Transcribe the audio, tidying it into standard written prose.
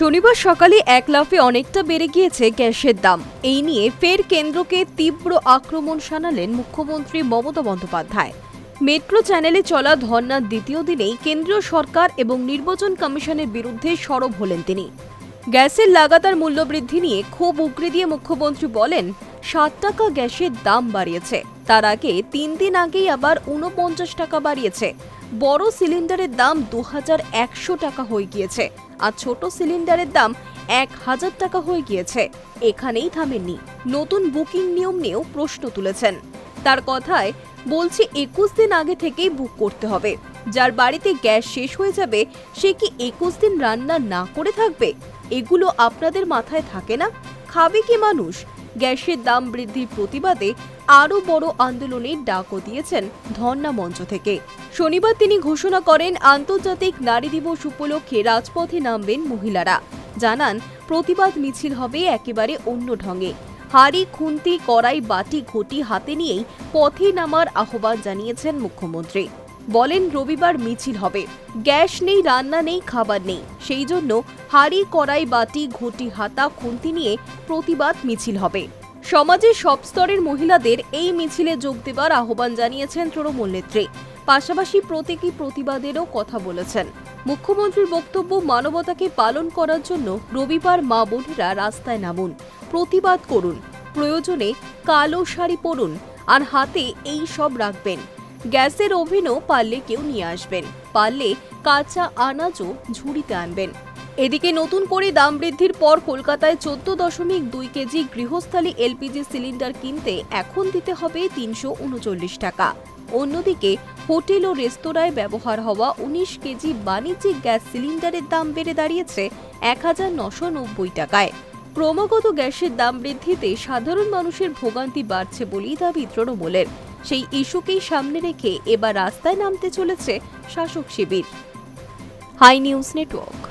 শনিবার সকালে এক লাফে অনেকটা বেড়ে গিয়েছে গ্যাসের দাম। এই নিয়ে ফের কেন্দ্রকে তীব্র আক্রমণ শানালেন মুখ্যমন্ত্রী মমতা বন্দ্যোপাধ্যায়। মেট্রো চ্যানেলে চলা ধর্নার দ্বিতীয় দিনেই কেন্দ্রীয় সরকার এবং নির্বাচন কমিশনের বিরুদ্ধে সরব হলেন তিনি। গ্যাসের লাগাতার মূল্যবৃদ্ধি নিয়ে ক্ষোভ উগরে দিয়ে মুখ্যমন্ত্রী বলেন, 7 টাকা গ্যাসের দাম বাড়িয়েছে, তার আগে 3 দিন আগেই আবার 49 টাকা বাড়িয়েছে। বড় সিলিন্ডারের দাম 2100 টাকা হয়ে গিয়েছে, আর ছোট সিলিন্ডারের দাম 1000 টাকা হয়ে গিয়েছে। এখানেই থামেননি, নতুন বুকিং নিয়ম নিয়েও প্রশ্ন তুলেছেন। তার কথায়, বলছি 21 দিন আগে থেকেই বুক করতে হবে। যার বাড়িতে গ্যাস শেষ হয়ে যাবে সে কি 21 দিন রান্না না করে থাকবে? এগুলো আপনাদের মাথায় থাকে না? খাবে কি মানুষ? গ্যাসের দাম বৃদ্ধির প্রতিবাদে আরও বড় আন্দোলনের ডাকও দিয়েছেন ধর্না মঞ্চ থেকে। শনিবার তিনি ঘোষণা করেন, আন্তর্জাতিক নারী দিবস উপলক্ষে রাজপথে নামবেন মহিলারা। জানান, প্রতিবাদ মিছিল হবে একেবারে অন্য ঢঙে। হাঁড়ি, খুন্তি, কড়াই, বাটি, ঘটি হাতে নিয়েই পথে নামার আহ্বান জানিয়েছেন মুখ্যমন্ত্রী। বলেন, রবিবার মিছিল হবে, গ্যাস নেই, রান্না নেই, খাবার নেই, সেই জন্য হাঁড়ি, কড়াই, বাটি, ঘটি, হাতা, খুন্তি নিয়ে প্রতিবাদ মিছিল হবে। সমাজের সব স্তরের মহিলাদের এই মিছিলে যোগ দেবার আহ্বান জানিয়েছেন তৃণমূল নেত্রী। পাশাপাশি প্রতীকী প্রতিবাদেরও কথা বলেছেন। মুখ্যমন্ত্রীর বক্তব্য, মানবতাকে পালন করার জন্য রবিবার মা বোনেরা রাস্তায় নামুন, প্রতিবাদ করুন, প্রয়োজনে কালো শাড়ি পরুন, আর হাতে এই সব রাখবেন। গ্যাসের ওভেনও পারলে কেউ নিয়ে আসবেন, পারলে কাঁচা আনাজও ঝুড়িতে আনবেন। এদিকে নতুন করে দাম বৃদ্ধির পর কলকাতায় 14.2 কেজি গৃহস্থালী এলপিজি সিলিন্ডার কিনতে এখন দিতে হবে 339 টাকা। অন্যদিকে হোটেল ও রেস্তোরাঁয় ব্যবহার হওয়া 19 কেজি বাণিজ্যিক গ্যাস সিলিন্ডারের দাম বেড়ে দাঁড়িয়েছে 1990 টাকায়। ক্রমাগত গ্যাসের দাম বৃদ্ধিতে সাধারণ মানুষের ভোগান্তি বাড়ছে বলেই দাবি তৃণমূলের। সেই ইস্যুকেই সামনে রেখে এবার রাস্তায় নামতে চলেছে শাসক শিবির। High news network.